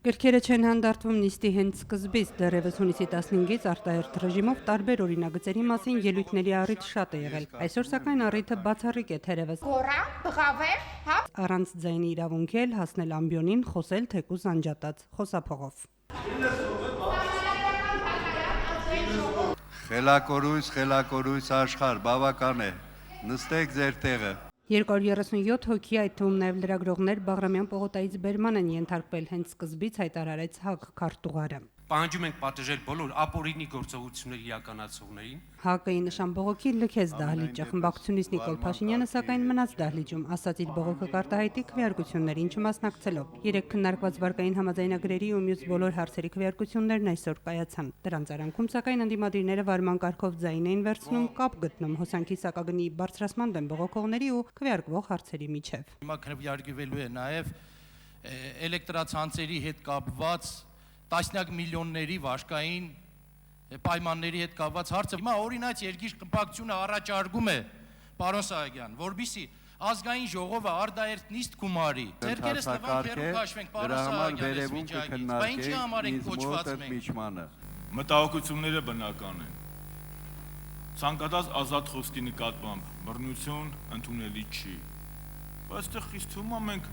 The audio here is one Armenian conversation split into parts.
Գրքերը չեն հանդարտվում նիստի հենց սկզբից, դեռևս հունիսի 15-ից արտահերթ ռեժիմով տարբեր օրինագծերի մասին ելույթների առիթ շատ է եղել։ Այսօր սակայն առիթը բացառիկ է թերևս։ Առանց ձայնի իրավունքի էլ հասնել ամբիոնին, խոսել թեկուզ անջատած խոսափողով։ Խելակորույս աշխարհ, բավական է, նստեք ձեր տեղը։ 237 հոգի, այդ թվում նաև լրագրողներ, Բաղրամյան պողոտայից բերման են ենթարկվել, հենց սկզբից հայտարարեց ՀԱԿ քարտուղարը։ Պահանջում ենք պատժել բոլոր ապօրինի գործողությունների իրականացողներին։ ՀԱԿ-ի նշան բողոքի լքեց դահլիճը, խմբակցությունից Նիկոլ Փաշինյանը սակայն մնաց դահլիճում, ասաց իր բողոքը կարտահայտի քվեարկություններին չմասնակցելով։ Երեք քննարկված վարկային համաձայնագրերի ու մյուս բոլոր հարցերի քվեարկություններն այսօր կայացան։ Դրանց արանքում սակայն ընդդիմադիրները վարման կարգով ձայն էին վերցնում, կապ գտնում հոսանքի սակագնի բարձրացման դեմ բողոքողների ու քվեարկվող հարցերի միջև։ Հիմա քվեարկվելու է նաև էլեկտրացանցերի հետ կապված տասնյակ միլիոնների վարկային պայմանների հետ կապված հարցը։ Հիմա օրինակ երկիր կապակցությունը առաջարկում է, պարոն Սահակյան, որբիսի ազգային ժողովը արդահերթ նիստ գումարի։ Ձերքերս տվան փերու քաշվենք, պարոն Սահակյան, այս վիճակից։ Բայց ինչի համար ենք կոչված մենք։ Մտահոգությունները բնական են։ Ցանկացած ազատ խոսքի նկատմամբ բռնություն ընդունելի չի։ Բայց այստեղ խիստ թվում է մենք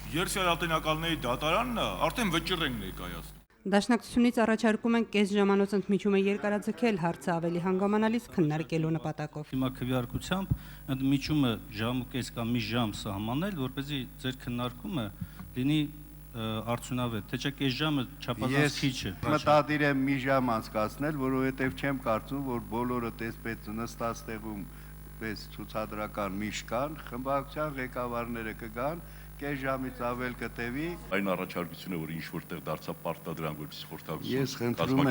երսյալատենակալների դատարանն արդեն վճիռ ենք ներկայացնում։ Դաշնակցությունից առաջարկում են կես ժամանոց ընդմիջումը երկարաձգել հարցը ավելի հանգամանալից քննարկելու նպատակով։ Հիմա քվեարկությամբ ընդմիջումը ժամ ու կես կամ մի ժամ սահմանել, որպեսզի ձեր քննարկումը լինի արդյունավետ, թե չէ կես ժամը չափազանց քիչ է։ Մտադիր եմ մի ժամ անցկացնել, որովհետև չեմ կարծում, որ բոլորը տեսպես նստած տեղում պես ցուցադրական միշտ կան, խմբակցության ղեկավարները կգան, կես ժամից ավել կտևի։ Այն առաջարկությունը, որ ինչ որտեղ դարձավ պարտադրանք, որպես խորհրդակցություն։ Ես խնդրում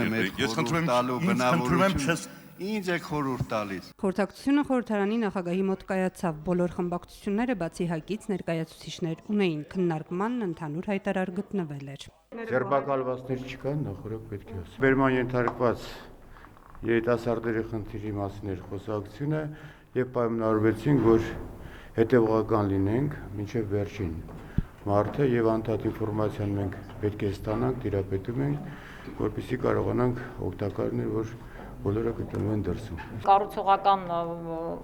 եմ Ինչ եք խորհուրդ տալիս։ Խորհրդակցությունը խորհրդարանի նախագահի մոտ կայացավ, բոլոր խմբակցությունները բացի ՀԱԿ-ից ներկայացուցիչներ ունեին, քննարկմանն ընդհանուր հայտարար գտնվել էր։ Ձերբակալվածներ չկան, նախորդ պետք է ասեմ։ Բերման ենթարկված երիտասարդների խնդիրի մասին էր խոսակցությունը եւ պայմանավորվեցինք, որ հետևողական լինենք մինչև վերջին մարտը եւ անդադար ինֆորմացիան մենք պետք է ստանանք, տիրապետում ենք, որպեսզի կարողանանք օգտակար լինել, որ բոլորը գտնվում են դրսում։ Կառուցողական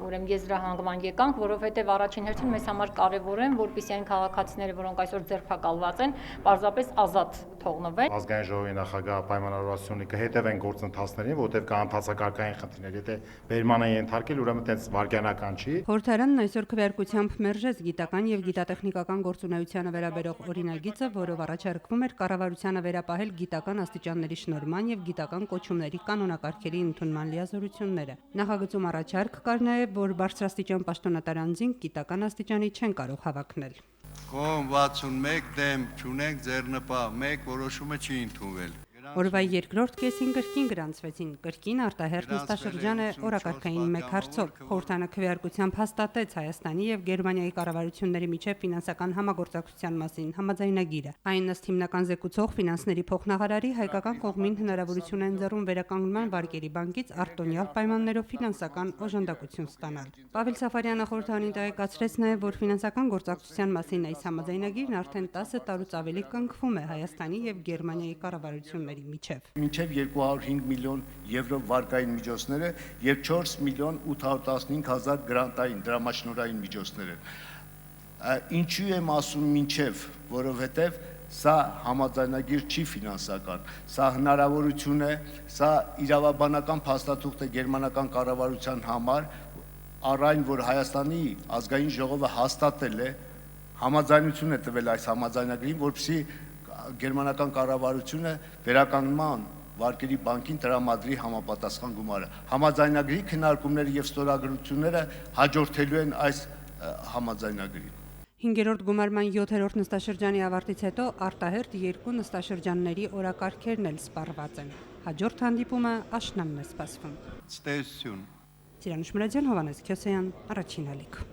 ուրեմն եզրահանգման եկանք, որովհետև առաջին հերթին մեզ համար կարևոր է, որպեսզի այն քաղաքացիները, որոնք այսօր ձերբակալված են, պարզապես ազատ թողնվեն։ Ազգային ժողովի նախագահ պայմանավորվածությունը կհետևեն գործընթացներին, որտեղ կա ընթացակարգային խնդիրներ, եթե բերման են ենթարկել, ուրեմն այդպես վարքյանական չի։ Խորհրդարանն այսօր քվեարկությամբ մերժեց գիտական եւ գիտատեխնիկական գործունեությանը վերաբերող օրինագիծը, որով առաջարկվում էր կառավարությանը վերապահել գիտական աստիճանների շնորհման եւ գիտական կոչումների կանոնակարգերի ընդունման լիազորությունները։ Նախագծում առաջարկ կար նաև, որ բարձրաստիճան պաշտոնատար անձինք գիտական աստիճանի չեն կարող հավակնել։ Կողմ 61 դեմ չունենք ձեռնպահ, 1 որոշումը չի ընդունվել։ Օրվա երկրորդ կեսին կրկին գրանցվեցին կրկին արտահերթ նստաշրջանը օրակարգային մեկ հարցով։ Խորհրդարանը քվեարկությամբ հաստատեց Հայաստանի եւ Գերմանիայի կառավարությունների միջև ֆինանսական համագործակցության մասին համաձայնագիրը։ Այն ըստ հիմնական զեկուցող ֆինանսների փոխնախարարի հայկական կողմին հնարավորություն է ընձեռում վերականգնման վարկերի բանկից արտոնյալ պայմաններով ֆինանսական օժանդակություն ստանալ։ Պավել Սաֆարյանը խորհրդարանին տեղեկացրեց նաև, որ ֆինանսական գործակցության մասին այս համաձայնագիրն արդեն 10 տարուց ավելի կնքվում է Հայաստանի եւ Գերմանիայի կառավարությունների միջև։ Մինչև 205 միլիոն եվրո վարկային միջոցները եւ 4 միլիոն 815 հազար գրանտային դրամաշնորհային միջոցները։ Ինչու եմ ասում մինչև, որովհետեւ սա համաձայնագիր չի ֆինանսական, սա հնարավորություն է, սա իրավաբանական փաստաթուղթ է գերմանական կառավարության համար, առ այն, որ Հայաստանի ազգային ժողովը հաստատել է, համաձայնություն է տվել այս համաձայնագրին, որպեսզի գերմանական կառավարությունը վերականգնման վարկերի բանկին տրամադրի համապատասխան գումարը։ Համաձայնագրի քննարկումները եւ ստորագրությունները հաջորդելու են այս համաձայնագրին։ 5-րդ գումարման 7-րդ նստաշրջանի ավարտից հետո արտահերթ 2 նստաշրջանների օրակարգերն էլ սպառված են։ Հաջորդ հանդիպումը աշնանն է սպասվում։ Ցտեսություն։ Ծիրանուշ Մուրադյան, Հովհաննես Քյոսեյան, Առաջին ալիք։